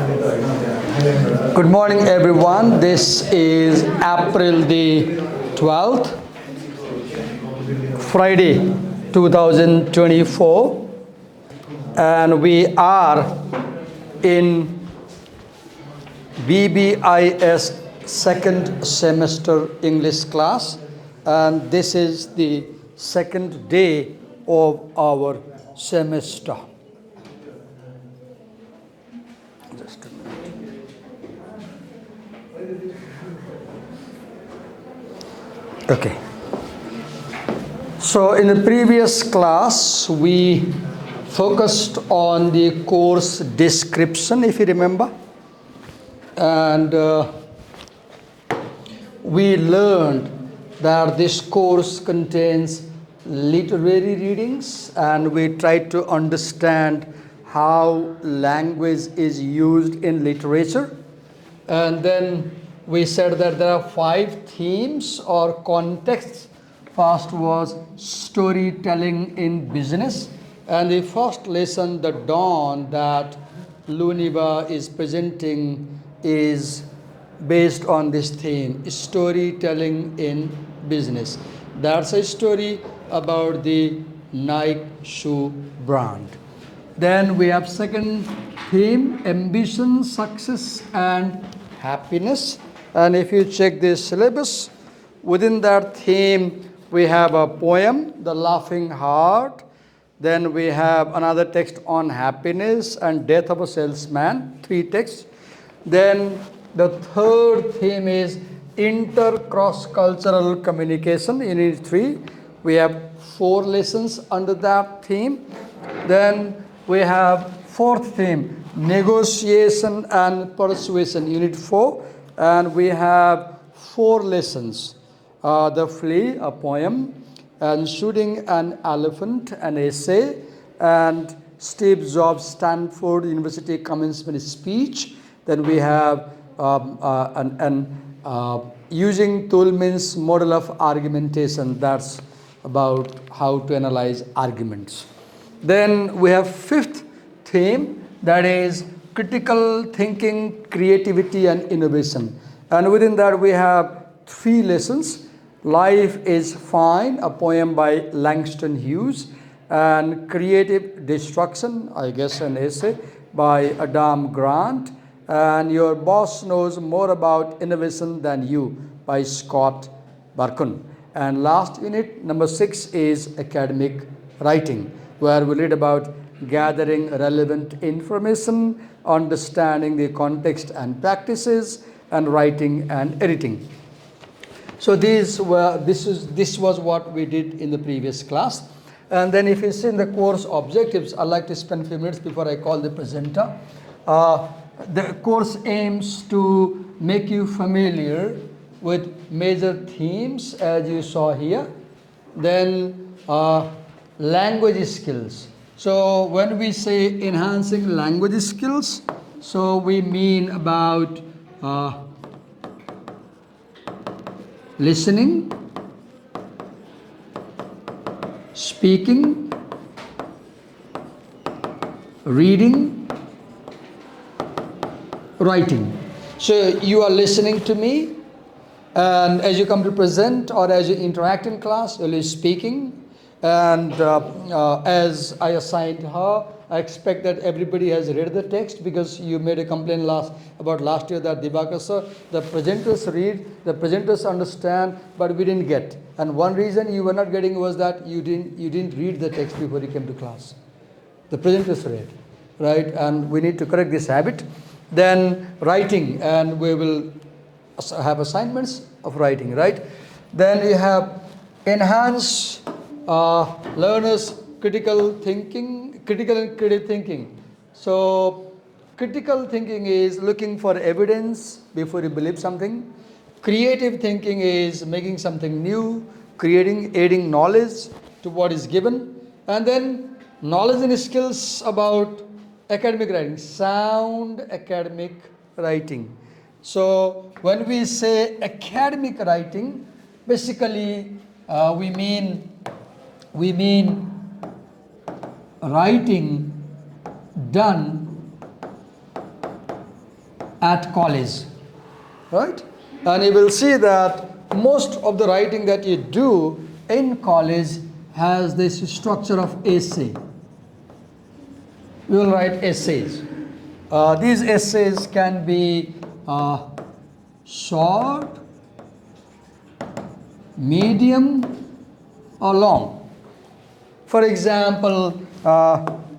Good morning, everyone. This is April the 12th, Friday, 2024, and we are in BBIS second semester English class, and this is the second day of our semester. Just a minute. Okay. So in the previous class, we focused on the course description, if you remember. And we learned that this course contains literary readings, and we tried to understand how language is used in literature. And then we said that there are 5 themes or contexts. First was storytelling in business. And the first lesson, the dawn that Luniva is presenting, is based on this theme, storytelling in business. That's a story about the Nike shoe brand. Then we have second theme, ambition, success, and happiness. And if you check the syllabus, within that theme, we have a poem, The Laughing Heart. Then we have another text on happiness and death of a salesman, 3 texts. Then the third theme is inter-cross-cultural communication, Unit 3. We have 4 lessons under that theme. Then we have fourth theme, negotiation and persuasion, Unit 4. And we have 4 lessons. The Flea, a poem, and Shooting an Elephant, an essay, and Steve Jobs' Stanford University commencement speech. Then we have using Toulmin's model of argumentation. That's about how to analyze arguments. Then we have fifth theme, that is critical thinking, creativity, and innovation. And within that we have 3 lessons. Life is Fine, a poem by Langston Hughes, and Creative Destruction, I guess an essay by Adam Grant, and Your Boss Knows More About Innovation Than You by Scott Barkun. And last unit, number 6, is academic writing, where we read about gathering relevant information, understanding the context and practices, and writing and editing. So this was what we did in the previous class. And then if you see in the course objectives, I'd like to spend a few minutes before I call the presenter. The course aims to make you familiar with major themes, as you saw here. Then language skills. So when we say enhancing language skills, so we mean about listening, speaking, reading, writing. So you are listening to me, and as you come to present or as you interact in class, you'll be speaking. And as I assigned her, I expect that everybody has read the text, because you made a complaint about last year that Dibakar sir, the presenters read, the presenters understand, but we didn't get. And one reason you were not getting was that you didn't read the text before you came to class. The presenters read, right? And we need to correct this habit. Then writing, and we will have assignments of writing, right? Then you have enhance learners critical and creative thinking. So critical thinking is looking for evidence before you believe something. Creative thinking is making something new, adding knowledge to what is given. And then knowledge and skills about academic writing, sound academic writing. So when we say academic writing, basically we mean writing done at college, right? And you will see that most of the writing that you do in college has this structure of essay. We will write essays. These essays can be short, medium, or long. For example,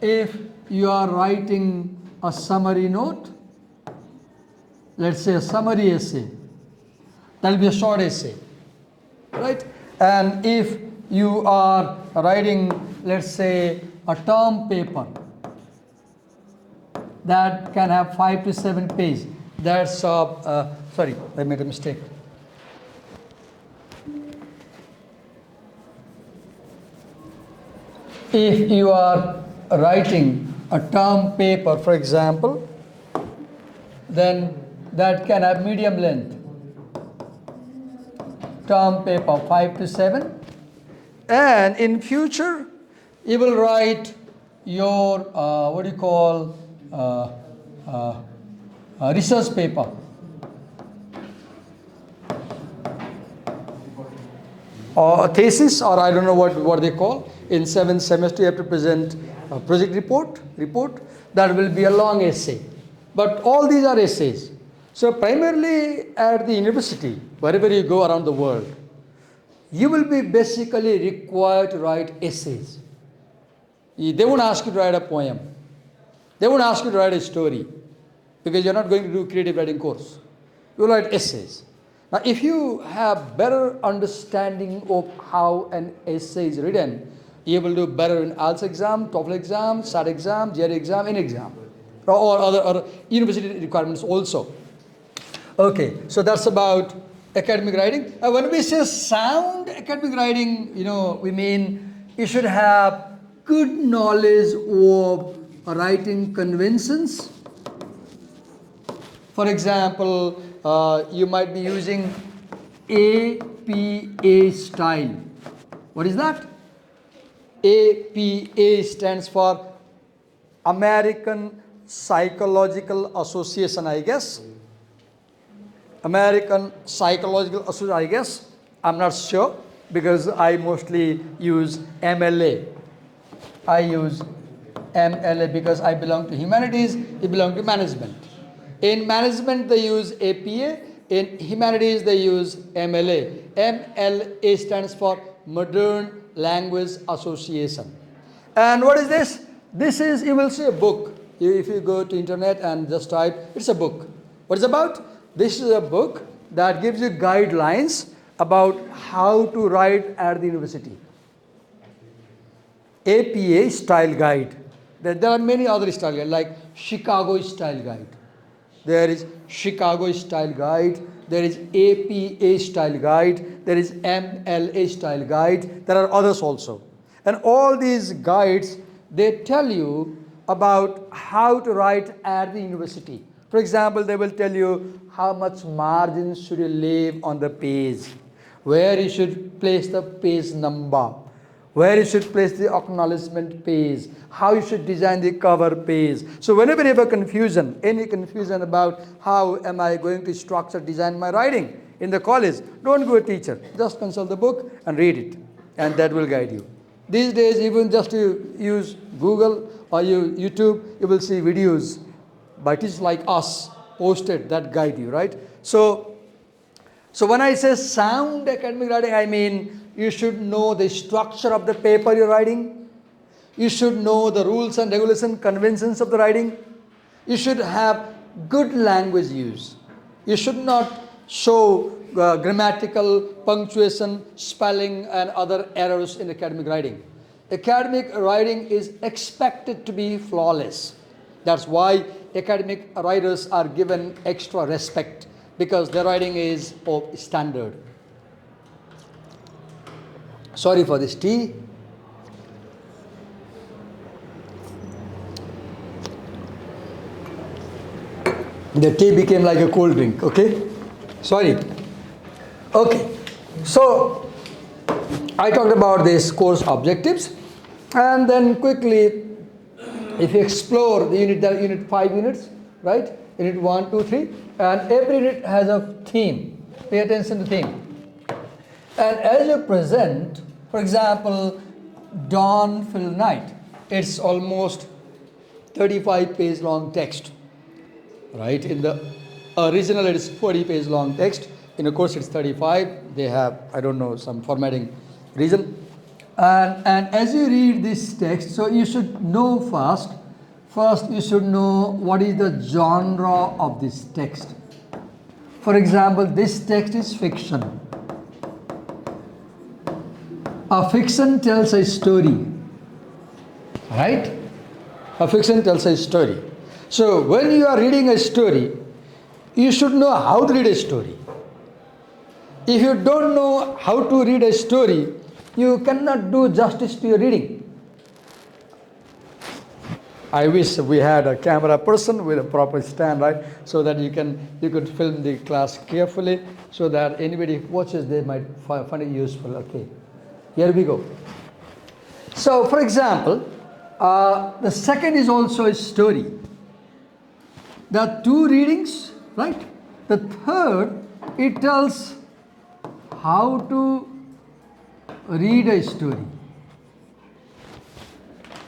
if you are writing a summary note, let's say a summary essay, that will be a short essay, right? And if you are writing, let's say, a term paper that can have 5 to 7 pages, that's sorry, I made a mistake. If you are writing a term paper, for example, then that can have medium length. Term paper 5 to 7. And in future, you will write your, what do you call, research paper. Or a thesis, or I don't know what they call. In 7th semester, you have to present a project report. That will be a long essay. But all these are essays. So primarily at the university, wherever you go around the world, you will be basically required to write essays. They won't ask you to write a poem. They won't ask you to write a story, because you're not going to do creative writing course. You will write essays. Now, if you have better understanding of how an essay is written, you will do better in IELTS exam, TOEFL exam, SAT exam, GRE exam, any exam, or other university requirements also. Okay, so that's about academic writing. When we say sound academic writing, we mean you should have good knowledge of writing conventions. For example, you might be using APA style. What is that? APA stands for American Psychological Association, I guess. American Psychological Association, I guess. I'm not sure, because I mostly use MLA. I use MLA because I belong to humanities, you belong to management. In management, they use APA. In humanities, they use MLA. MLA stands for Modern Language Association. And what is this? This is, you will see a book. If you go to internet and just type, it's a book. What is it about? This is a book that gives you guidelines about how to write at the university. APA style guide. There are many other style guides, like Chicago style guide. There is Chicago style guide. There is APA style guide. There is MLA style guide. There are others also. And all these guides, they tell you about how to write at the university. For example, they will tell you how much margin should you leave on the page, where you should place the page number, where you should place the acknowledgement page, how you should design the cover page. So whenever you have a confusion, any confusion about how am I going to structure, design my writing in the college, don't go to a teacher. Just consult the book and read it, and that will guide you. These days, even just to use Google or YouTube, you will see videos by teachers like us posted that guide you, right? So when I say sound academic writing, I mean you should know the structure of the paper you're writing. You should know the rules and regulations, conventions of the writing. You should have good language use. You should not show grammatical, punctuation, spelling, and other errors in academic writing. Academic writing is expected to be flawless. That's why academic writers are given extra respect, because their writing is of standard. Sorry for this tea. The tea became like a cold drink, okay? Sorry. Okay, so I talked about this course objectives, and then quickly, if you explore the unit 5 units, right? Unit 1, 2, 3, and every unit has a theme. Pay attention to theme. And as you present, for example, dawn till night, it's almost 35-page long text, right? In the original, it is 40-page long text. In a course, it's 35. They have, I don't know, some formatting reason. And as you read this text, so you should know first you should know what is the genre of this text. For example, this text is fiction. A fiction tells a story, right? A fiction tells a story. So when you are reading a story, you should know how to read a story. If you don't know how to read a story, you cannot do justice to your reading. I wish we had a camera person with a proper stand, right? So that you could film the class carefully, so that anybody who watches, they might find it useful. Okay, here we go. So for example, the second is also a story. There are two readings, right? The third, it tells how to read a story.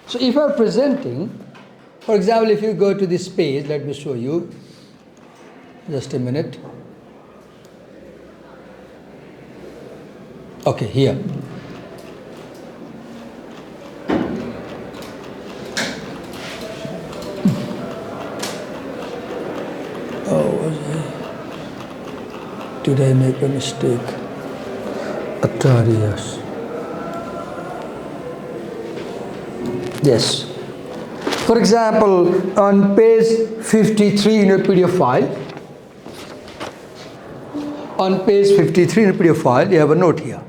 So if you are presenting, for example, if you go to this page, let me show you, just a minute. Okay, here. Did I make a mistake? Yes. Yes. For example, on page 53 in your PDF file, you have a note here.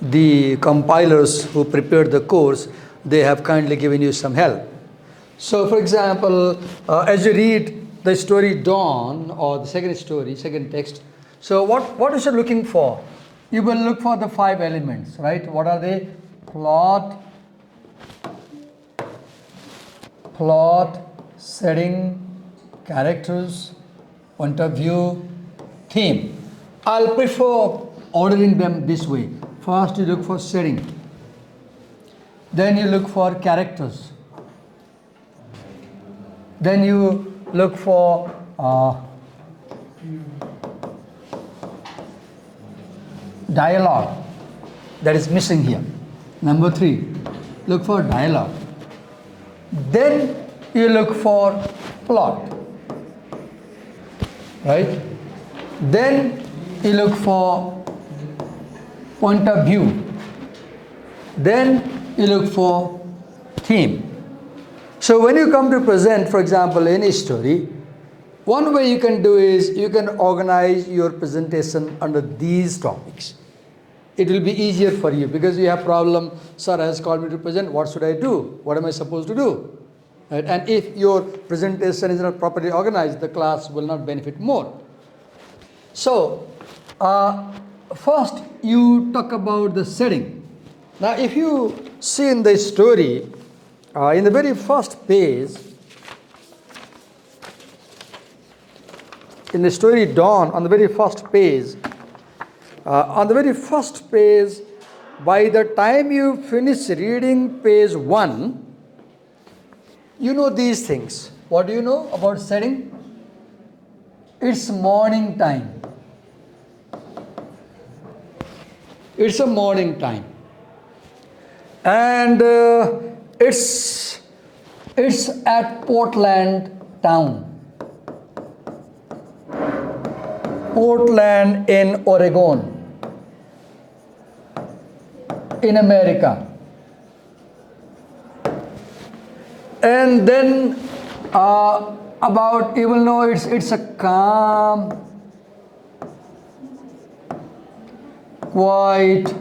The compilers who prepared the course, they have kindly given you some help. So, for example, as you read the story Dawn, or the second text, so what is you looking for? You will look for the 5 elements, right? What are they? Plot, setting, characters, point of view, theme. I'll prefer ordering them this way. First you look for setting. Then you look for characters. Then you look for dialogue. That is missing here. Number 3, look for dialogue. Then you look for plot, right? Then you look for point of view. Then you look for theme. So when you come to present, for example, any story, one way you can do is you can organize your presentation under these topics. It will be easier for you because you have problem, sir has called me to present, what should I do? What am I supposed to do? Right? And if your presentation is not properly organized, the class will not benefit more. So, first you talk about the setting. Now if you see in the story, in the very first page, in the story Dawn, on the very first page, by the time you finish reading page 1, you know these things. What do you know about setting? It's morning time. It's a morning time. And it's at Portland town. Portland in Oregon, in America. And then about, you will know it's a calm, quiet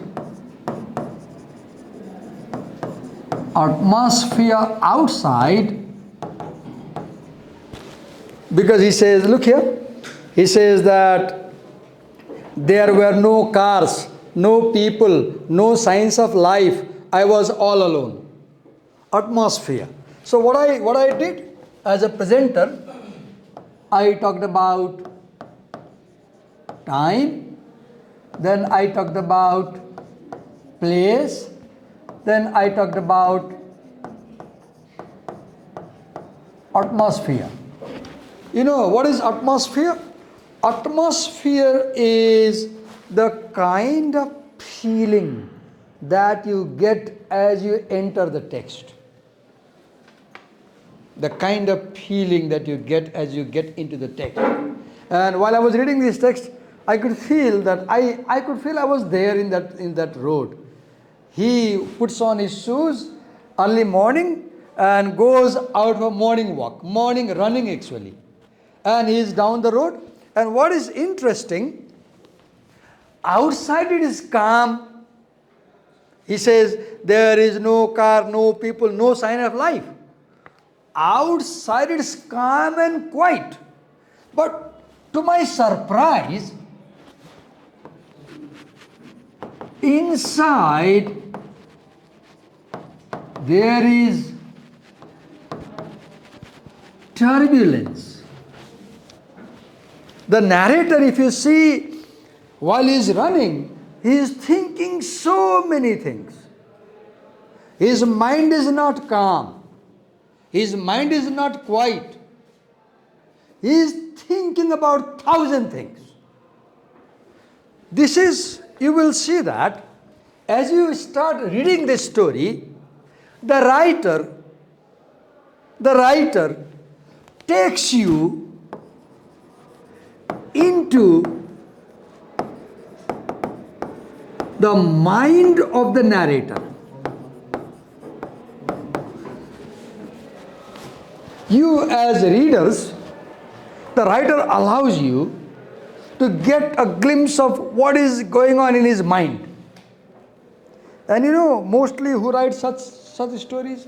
atmosphere outside, because he says, look here, he says that there were no cars, no people, no signs of life. I was all alone. Atmosphere. So what I did as a presenter, I talked about time, then I talked about place, then I talked about atmosphere. You know what is atmosphere? Atmosphere is the kind of feeling that you get as you enter the text. The kind of feeling that you get as you get into the text. And while I was reading this text, I could feel that I could feel I was there in that road. He puts on his shoes early morning and goes out for morning walk, morning running actually. And he is down the road. And what is interesting, outside it is calm. He says there is no car, no people, no sign of life. Outside it is calm and quiet. But to my surprise, inside there is turbulence. The narrator, if you see, while he is running, he is thinking so many things. His mind is not calm. His mind is not quiet. He is thinking about 1,000 things. This is, you will see that as you start reading this story, the writer takes you into the mind of the narrator. You as readers, the writer allows you to get a glimpse of what is going on in his mind. And you know, mostly who writes such stories?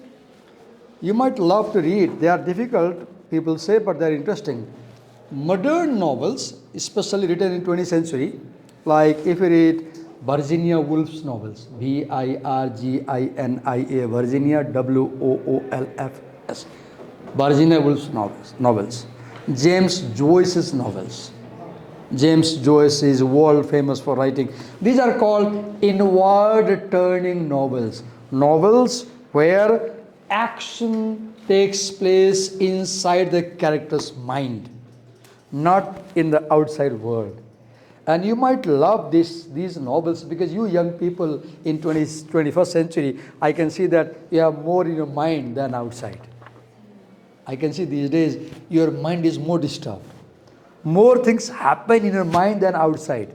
You might love to read. They are difficult, people say, but they are interesting. Modern novels, especially written in 20th century, like if you read Virginia Woolf's novels, Virginia, Virginia, Woolfs, Virginia Woolf's novels, James Joyce's novels. James Joyce is world famous for writing. These are called inward turning novels. Novels where action takes place inside the character's mind, not in the outside world. And you might love these novels because you young people in 21st century, I can see that you have more in your mind than outside. I can see these days your mind is more disturbed. More things happen in your mind than outside.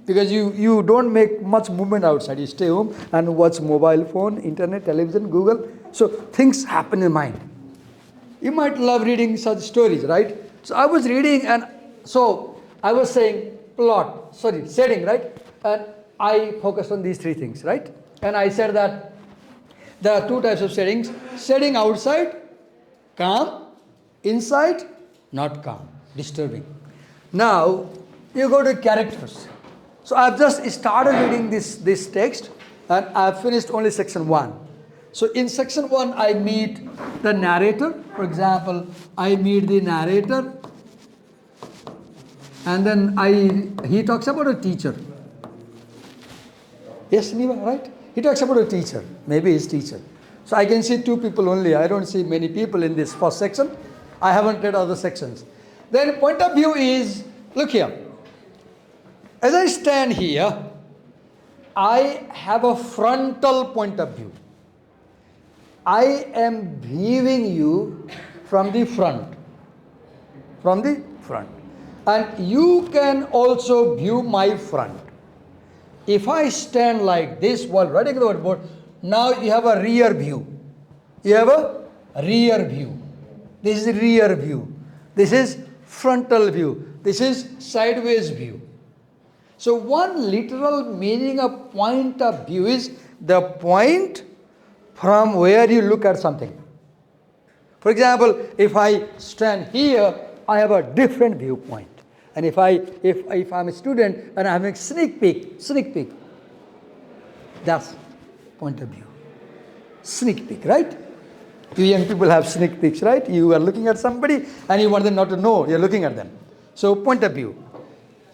Because you don't make much movement outside. You stay home and watch mobile phone, internet, television, Google. So things happen in mind. You might love reading such stories, right? So I was reading and so I was saying setting, right? And I focused on these three things, right? And I said that there are two types of settings. Setting outside, calm. Inside, not calm, disturbing. Now, you go to characters. So I've just started reading this text and I've finished only section 1. So in section 1, I meet the narrator. For example, I meet the narrator and then he talks about a teacher. Yes, Niva, right? He talks about a teacher, maybe his teacher. So I can see two people only. I don't see many people in this first section. I haven't read other sections. Then point of view is, look here. As I stand here, I have a frontal point of view. I am viewing you from the front. From the front. And you can also view my front. If I stand like this while writing the whiteboard, now you have a rear view. You have a rear view. This is rear view. This is frontal view. This is sideways view. So one literal meaning of point of view is the point from where you look at something. For example, if I stand here, I have a different viewpoint. And if I'm a student and I'm having a sneak peek, that's point of view. Sneak peek, right? You young people have sneak peeks, right? You are looking at somebody and you want them not to know you're looking at them. So, point of view.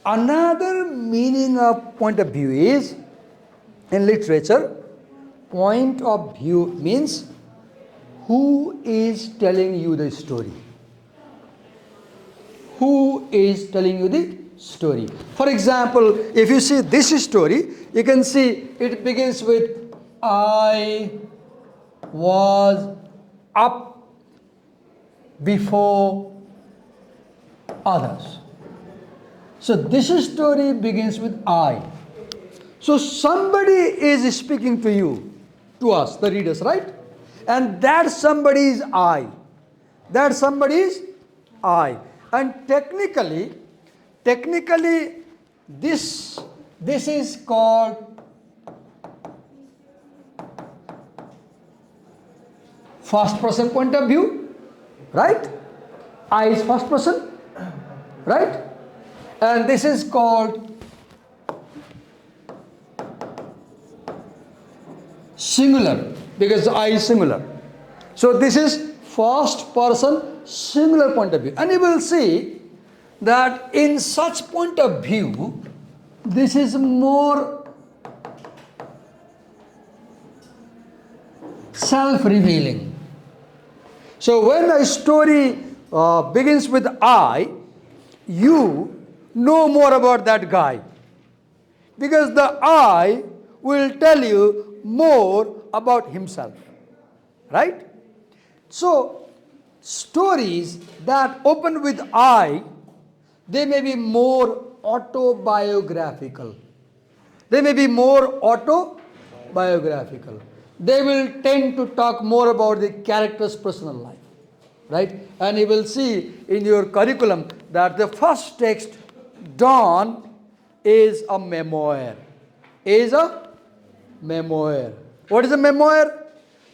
Another meaning of point of view is, in literature, point of view means who is telling you the story. Who is telling you the story? For example, if you see this story, you can see it begins with I was up before others. So this story begins with I. So somebody is speaking to you, to us, the readers, right? And that somebody is I. That somebody is I. And technically, this is called first person point of view, right? I is first person, right? And this is called singular, because I is singular. So this is first person singular point of view. And you will see that in such point of view, this is more self-revealing. So when a story begins with I, you know more about that guy, because the I will tell you more about himself, right? So stories that open with I, they may be more autobiographical. They may be more autobiographical. They will tend to talk more about the character's personal life, right? And you will see in your curriculum that the first text, Dawn, is a memoir. Is a memoir. What is a memoir?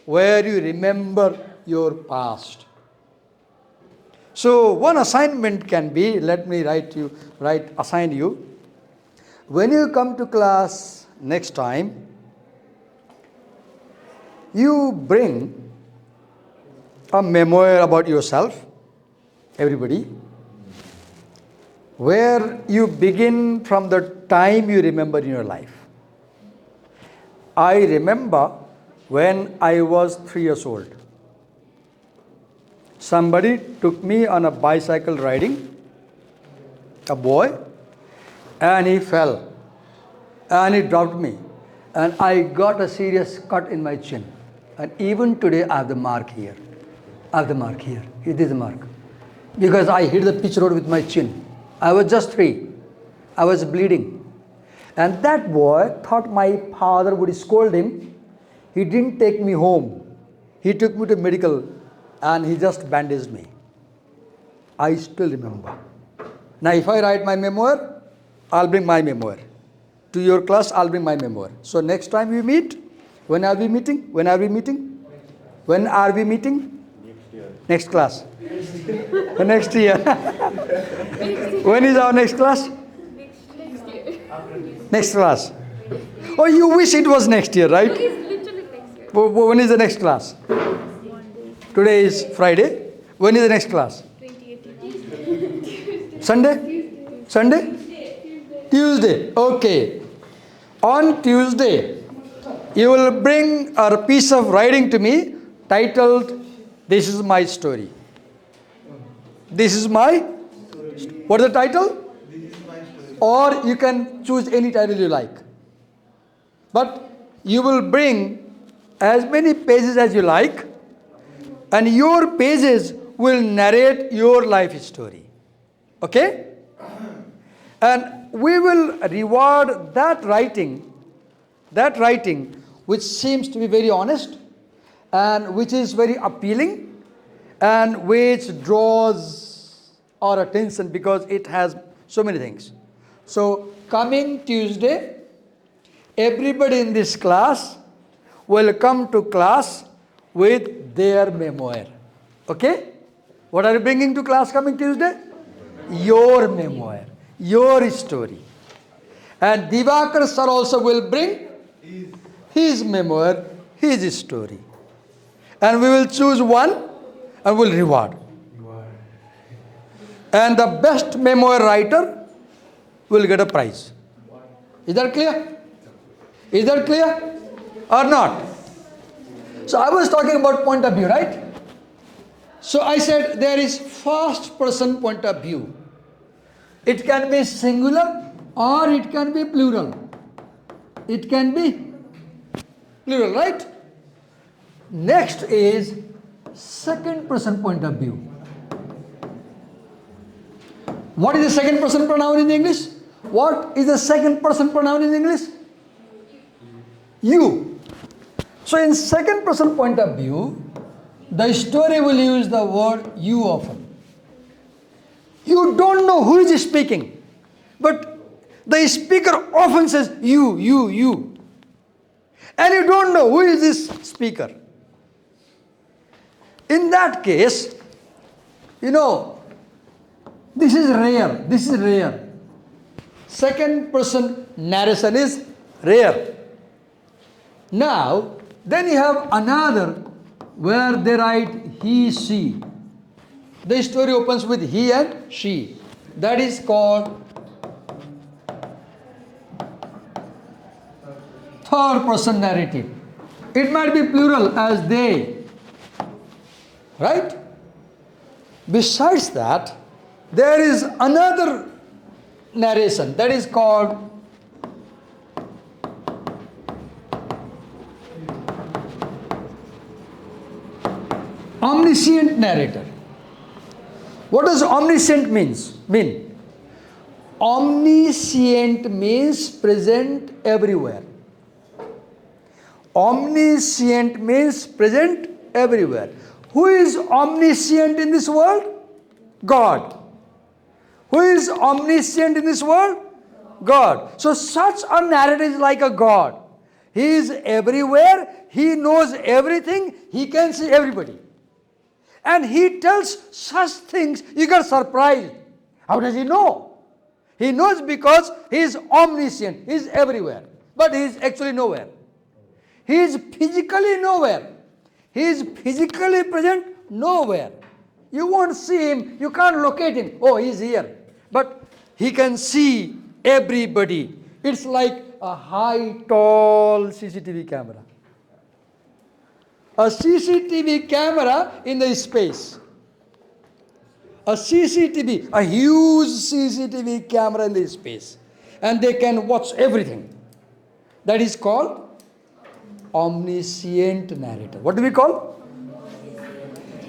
Where you remember your past. So one assignment can be, let me assign you. When you come to class next time, you bring a memoir about yourself, everybody, where you begin from the time you remember in your life. I remember when I was 3 years old. Somebody took me on a bicycle riding, a boy, and he fell. And he dropped me. And I got a serious cut in my chin. And even today I have the mark here. I have the mark here. It is the mark. Because I hit the pitch road with my chin. I was just 3. I was bleeding. And that boy thought my father would scold him. He didn't take me home. He took me to medical and he just bandaged me. I still remember. Now if I write my memoir, I'll bring my memoir. To your class, I'll bring my memoir. So next time we meet, when are we meeting? When are we meeting? When are we meeting? Next year. Next class. Next year. When is our next class? Next year. Next class. Oh, you wish it was next year, right? It is literally next year. When is the next class? Today is Friday. When is the next class? 2018. Sunday? Sunday? Tuesday. Okay. On Tuesday, you will bring a piece of writing to me titled, "This is my story." This is my, what is the title? Or you can choose any title you like. But you will bring as many pages as you like, and your pages will narrate your life story. Okay? And we will reward that writing which seems to be very honest and which is very appealing and which draws our attention because it has so many things. So coming Tuesday, everybody in this class will come to class with their memoir. Okay? What are you bringing to class coming Tuesday? Your memoir, your story. And Divakar sir also will bring his memoir, his story. And we will choose one and we'll reward. And the best memoir writer will get a prize. Is that clear? Is that clear or not? So I was talking about point of view, right? So I said there is first person point of view. It can be singular or it can be plural. It can be plural, right? Next is second person point of view. What is the second person pronoun in English? What is the second person pronoun in English? You. So in second person point of view, the story will use the word you often. You don't know who is speaking, but the speaker often says you. And you don't know who is this speaker. In that case, this is rare. Second person narration is rare. Now, then you have another where they write he, she. The story opens with he and she. That is called third person narrative. It might be plural as they. Right? Besides that, there is another narration that is called omniscient narrator. What does omniscient mean? Omniscient means present everywhere. Omniscient means present everywhere. Who is omniscient in this world? God. Who is omniscient in this world? God. So such a narrator is like a God. He is everywhere. He knows everything. He can see everybody. And he tells such things, you get surprised. How does he know? He knows because he is omniscient. He is everywhere. But he is actually nowhere. He is physically nowhere. He is physically present nowhere. You won't see him. You can't locate him. Oh, he is here. But he can see everybody. It's like a high, tall CCTV camera. A CCTV camera in the space. A CCTV, a huge CCTV camera in the space. And they can watch everything. That is called omniscient narrator. What do we call?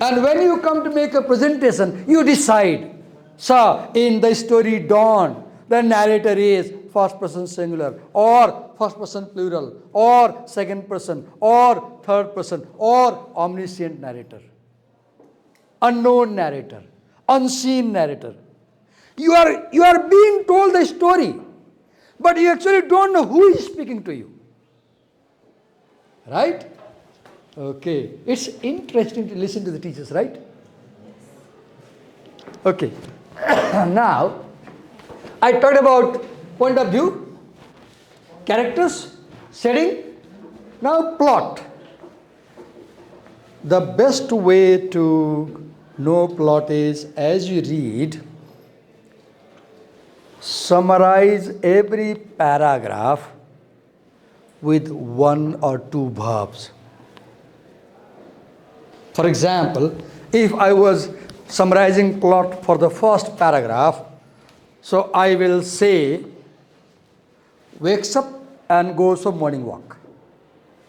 And when you come to make a presentation, you decide. So, in the story Dawn, the narrator is first person singular, or first person plural, or second person, or third person, or omniscient narrator, unknown narrator, unseen narrator. You are being told the story, but you actually don't know who is speaking to you. Right? Okay. It's interesting to listen to the teachers, right? Okay. Now, I talked about point of view, characters, setting. Now, plot. The best way to know plot is, as you read, summarize every paragraph with one or two verbs. For example, if I was summarizing plot for the first paragraph, so I will say, wakes up and goes for morning walk,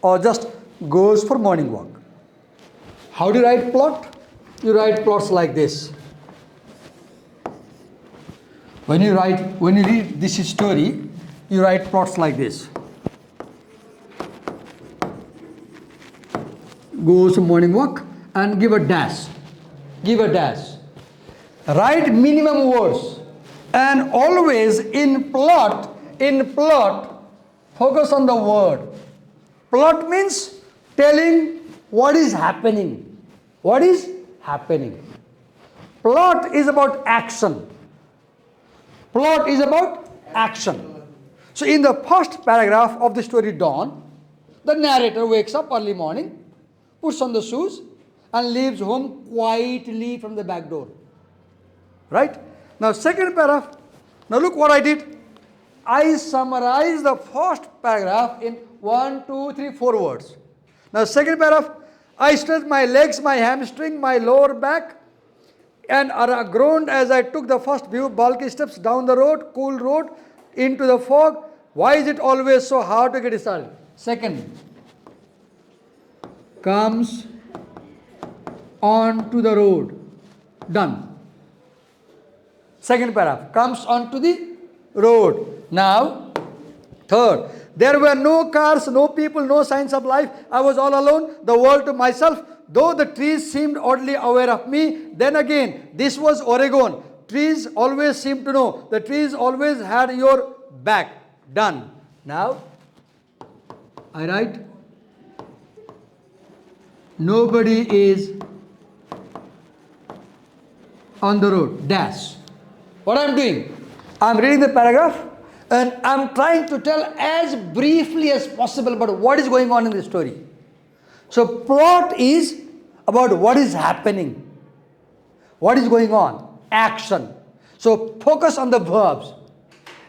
or just goes for morning walk. How do you write plot? You write plots like this. When you read this story, you write plots like this. Goes for morning walk and give a dash. Give a dash. Write minimum words. And always in plot, focus on the word. Plot means telling what is happening. What is happening? Plot is about action. Plot is about action. So in the first paragraph of the story Dawn, the narrator wakes up early morning, puts on the shoes, and leaves home quietly from the back door. Right? Now, second paragraph. Now, look what I did. I summarized the first paragraph in 1, 2, 3, 4 words. Now, second paragraph. I stretched my legs, my hamstring, my lower back, and groaned as I took the first few bulky steps down the road, cool road, into the fog. Why is it always so hard to get started? Second, comes onto the road. Done. Second paragraph, comes onto the road. Now, third, there were no cars, no people, no signs of life. I was all alone, the world to myself. Though the trees seemed oddly aware of me, then again, this was Oregon. Trees always seemed to know. The trees always had your back. Done. Now, I write, nobody is on the road. Dash. What I'm doing? I'm reading the paragraph and I'm trying to tell as briefly as possible about what is going on in the story. So plot is about what is happening, what is going on, action. So focus on the verbs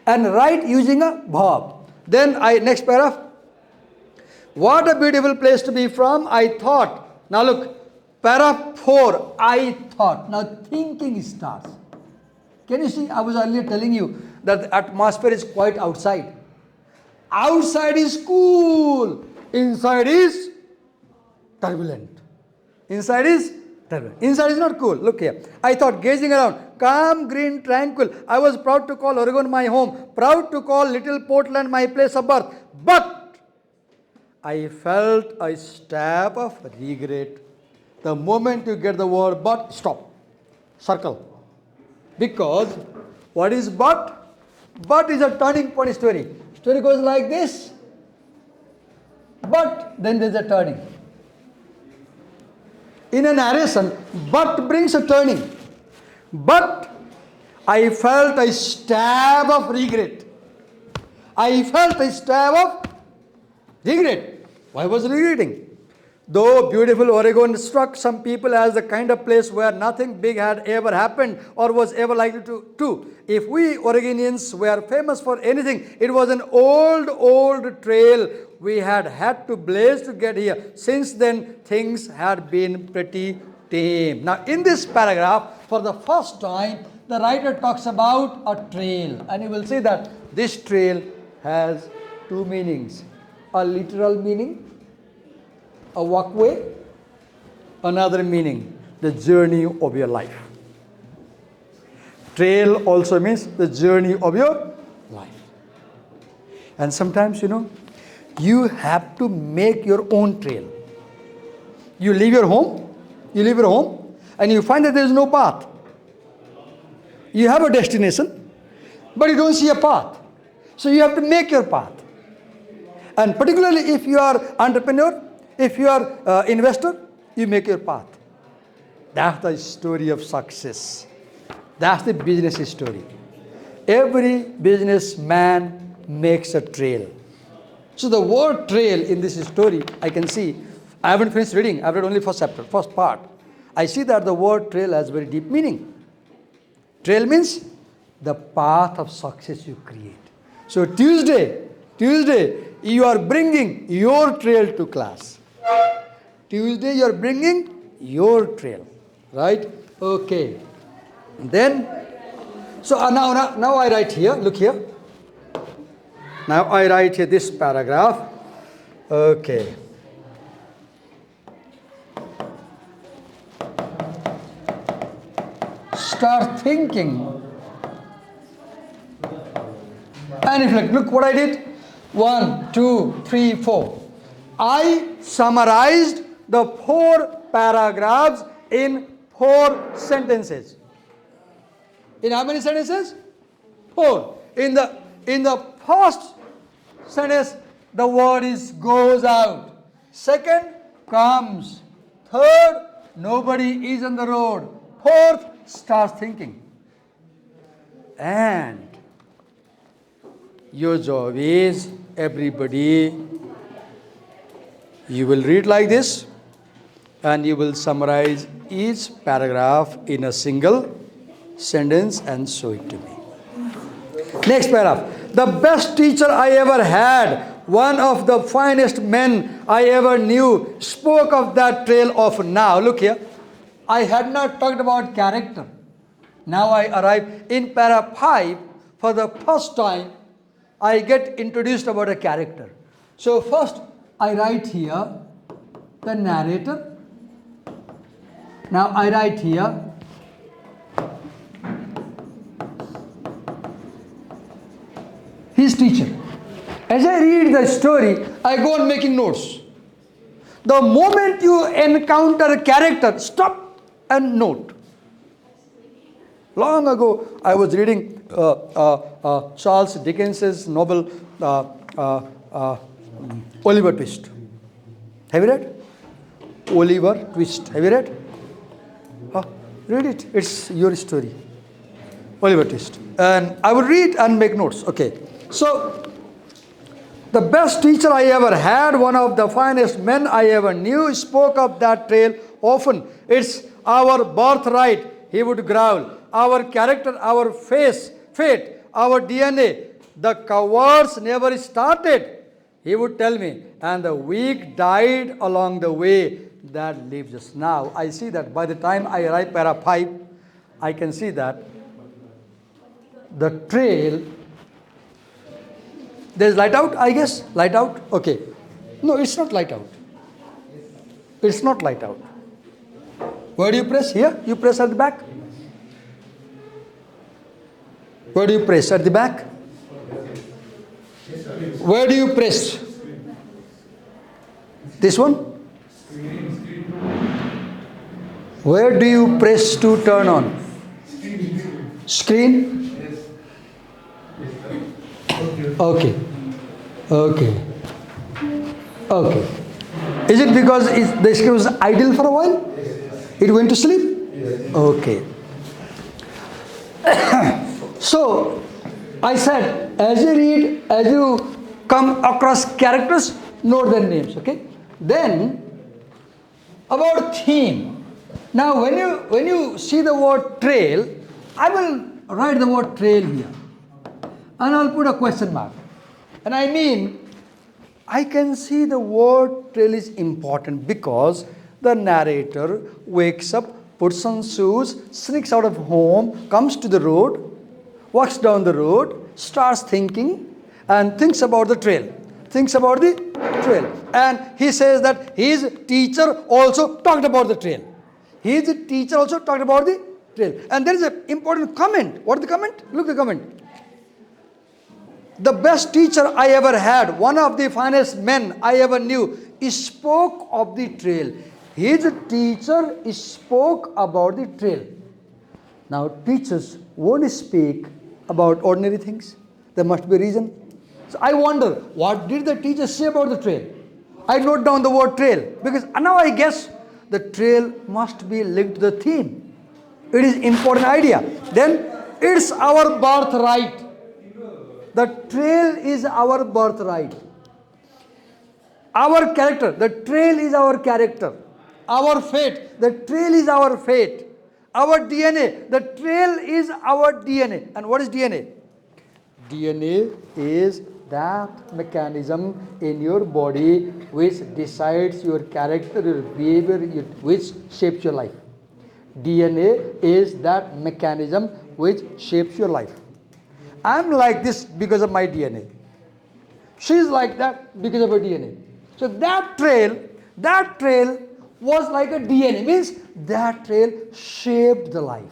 and write using a verb. Then next paragraph. What a beautiful place to be from, I thought. Now look, paragraph 4, I thought. Now thinking starts. Can you see, I was earlier telling you that the atmosphere is quite outside. Outside is cool, inside is turbulent. Inside is turbulent. Inside is not cool. Look here. I thought, gazing around, calm, green, tranquil. I was proud to call Oregon my home, proud to call Little Portland my place of birth. But I felt a stab of regret. The moment you get the word but, stop. Circle. Because what is but? But is a turning point story. Story goes like this. But then there's a turning. In a narration, but brings a turning. But I felt a stab of regret. I felt a stab of regret. Why was regretting? Though beautiful Oregon struck some people as the kind of place where nothing big had ever happened or was ever likely to. If we Oregonians were famous for anything, it was an old trail we had to blaze to get here. Since then, things had been pretty tame. Now, in this paragraph, for the first time, the writer talks about a trail. And you will see that this trail has two meanings. A literal meaning, a walkway, another meaning, the journey of your life. Trail also means the journey of your life. And sometimes, you have to make your own trail. You leave your home, and you find that there is no path. You have a destination, but you don't see a path. So you have to make your path. And particularly if you are entrepreneur, if you are investor, you make your path. That's the story of success. That's the business story. Every businessman makes a trail. So the word trail in this story, I can see, I haven't finished reading, I've read only first chapter, first part. I see that the word trail has very deep meaning. Trail means the path of success you create. So Tuesday, you are bringing your trail to class. Tuesday, you are bringing your trail. Right? Okay. Then, so now I write here, look here. Now I write here this paragraph. Okay. Start thinking. And reflect. Look what I did. 1, 2, 3, 4. I summarized the 4 paragraphs in 4 sentences. In how many sentences? 4. In the first sentence, the word is goes out. Second, comes. Third, nobody is on the road. Fourth, starts thinking. And your job is, everybody, you will read like this. and you will summarize each paragraph in a single sentence and show it to me. Next paragraph. The best teacher I ever had, one of the finest men I ever knew, spoke of that trail often. Now, look here. I had not talked about character. Now I arrive in para 5. For the first time, I get introduced about a character. So first, I write here the narrator. Now I write here his teacher. As I read the story, I go on making notes. The moment you encounter a character, stop and note. Long ago, I was reading Charles Dickens's novel Oliver Twist. Have you read? Oliver Twist. Have you read? Read it. It's your story. Oliver Twist. And I will read and make notes. Okay. So, the best teacher I ever had, one of the finest men I ever knew, spoke of that trail often. It's our birthright, he would growl. Our character, our fate, our DNA. The cowards never started, he would tell me. And the weak died along the way that leaves us. Now, I see that by the time I arrive para 5, I can see that the trail. There's light out, I guess? Light out? Okay. No, it's not light out. It's not light out. Where do you press? Here? You press at the back? Where do you press? At the back? Where do you press? This one? Where do you press to turn on? Screen? Okay. Okay. Okay. Is it because the screen was idle for a while? It went to sleep? Okay. So, I said, as you read, as you come across characters, note their names, okay? Then, about theme. Now, when you see the word trail, I will write the word trail here. And I'll put a question mark. And I mean, I can see the word trail is important because the narrator wakes up, puts on shoes, sneaks out of home, comes to the road, walks down the road, starts thinking, and thinks about the trail. Thinks about the trail. And he says that his teacher also talked about the trail. His teacher also talked about the trail. And there is an important comment. What is the comment? Look at the comment. The best teacher I ever had, one of the finest men I ever knew, spoke of the trail. His teacher spoke about the trail. Now, teachers won't speak about ordinary things. There must be a reason. So I wonder, what did the teacher say about the trail? I note down the word trail because now I guess the trail must be linked to the theme. It is important idea. Then it's our birthright. The trail is our birthright. Our character, the trail is our character. Our fate, the trail is our fate. Our DNA, the trail is our DNA. And what is DNA? DNA is that mechanism in your body which decides your character, your behavior, which shapes your life. DNA is that mechanism which shapes your life. I'm like this because of my DNA. She's like that because of her DNA. So that trail was like a DNA, means that trail shaped the life.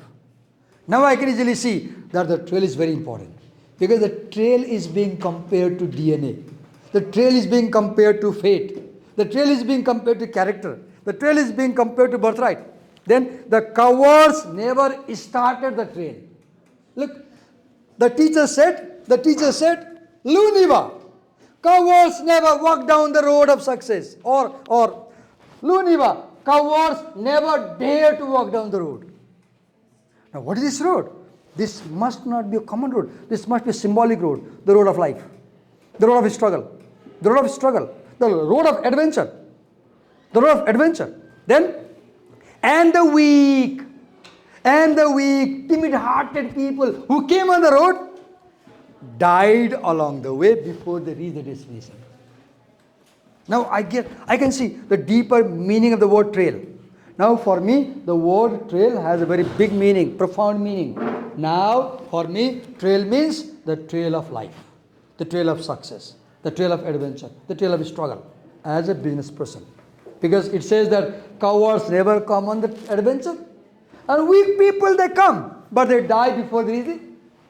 Now I can easily see that the trail is very important because the trail is being compared to DNA. The trail is being compared to fate. The trail is being compared to character. The trail is being compared to birthright. Then the cowards never started the trail. Look, the teacher said, Luniva, cowards never walk down the road of success. Or Luniva, cowards never dare to walk down the road. Now what is this road? This must not be a common road. This must be a symbolic road, the road of life, the road of struggle, the road of struggle, the road of adventure, the road of adventure. Then, and the weak, timid-hearted people who came on the road died along the way before they reached the destination. Now I can see the deeper meaning of the word trail. Now for me, the word trail has a very big meaning, profound meaning. Now for me, trail means the trail of life, the trail of success, the trail of adventure, the trail of struggle as a business person. Because it says that cowards never come on the adventure, and weak people, they come, but they die before they reach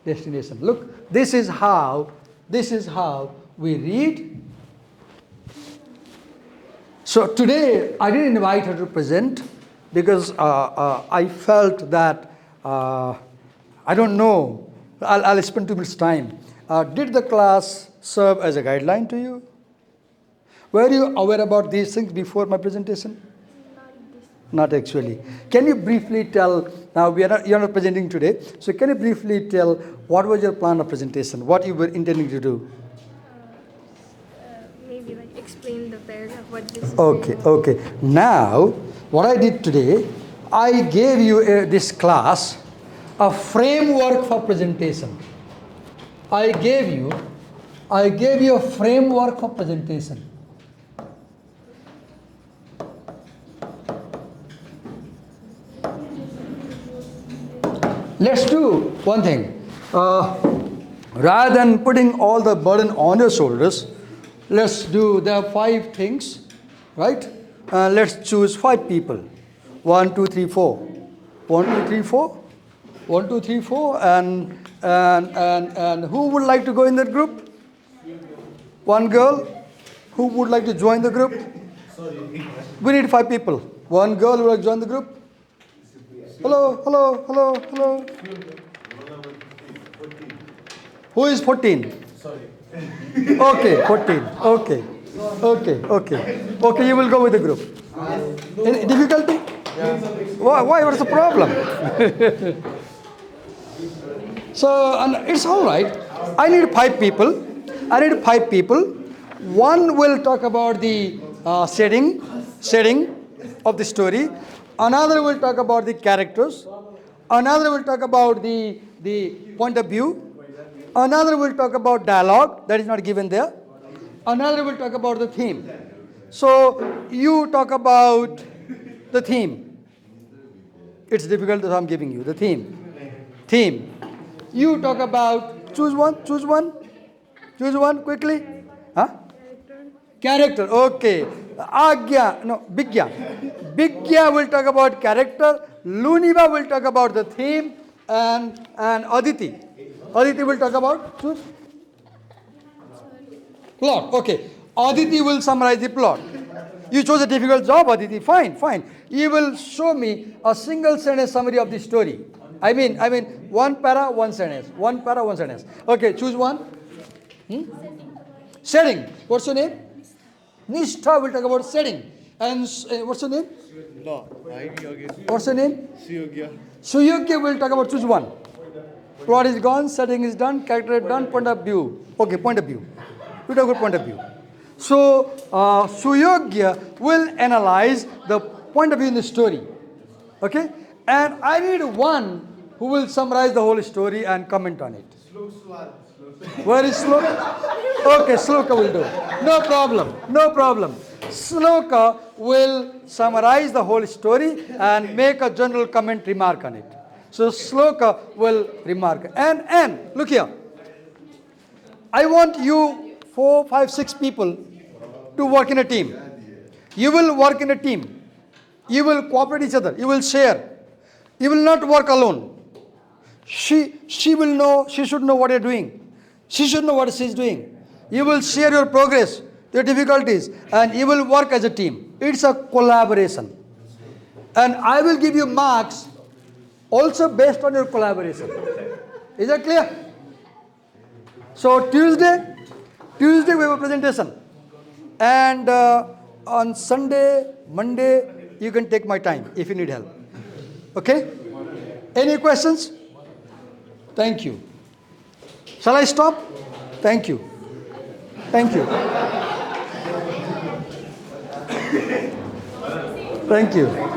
the destination. Look, this is how we read. So today I didn't invite her to present because I felt that I don't know. I'll spend 2 minutes time. Did the class serve as a guideline to you? Were you aware about these things before my presentation? Not actually. Can you briefly tell, now you're not presenting today, so can you briefly tell what was your plan of presentation, what you were intending to do? Maybe like explain the paragraph, what this is. Okay. Now, what I did today, I gave you this class a framework for presentation. I gave you a framework for presentation. Let's do one thing. Rather than putting all the burden on your shoulders, there are 5 things, right? Let's choose 5 people. 1, 2, 3, 4. 1, 2, 3, 4. 1, 2, 3, 4. And who would like to go in that group? One girl. Who would like to join the group? We need 5 people. One girl who would like to join the group. Hello. Who is 14? Okay, 14. Okay, you will go with the group. Any difficulty? Why? What's the problem? So, and it's all right. I need 5 people. One will talk about the setting of the story. Another will talk about the characters. Another will talk about the point of view. Another will talk about dialogue, that is not given there. Another will talk about the theme. So you talk about the theme. It's difficult that I'm giving you the theme. You talk about, choose one quickly. Huh? Character. Okay. Bigya will talk about character. Luniva will talk about the theme, and Aditi will talk about plot. Okay. Aditi will summarize the plot. You chose a difficult job, Aditi. Fine. You will show me a single sentence summary of the story. I mean, one para, one sentence. Okay, choose one. Setting. What's your name? Nishtha will talk about setting. And what's your name? No, What's your name? Suyogya. Suyogya will talk about, choose one. Plot is gone, setting is done, character is done, point of view. Okay, point of view. We talk about point of view. So, Suyogya will analyze the point of view in the story. Okay? And I need one who will summarize the whole story and comment on it. Where is Sloka? Okay, Sloka will do. No problem. Sloka will summarize the whole story and make a general comment remark on it. So Sloka will remark. And look here. I want you 4, 5, 6 people to work in a team. You will work in a team. You will cooperate each other. You will share. You will not work alone. She will know, she should know what you're doing. She should know what she's doing. You will share your progress, your difficulties, and you will work as a team. It's a collaboration. And I will give you marks also based on your collaboration. Is that clear? So Tuesday we have a presentation. And on Sunday, Monday, you can take my time if you need help. Okay? Any questions? Thank you. Shall I stop? Thank you. Thank you.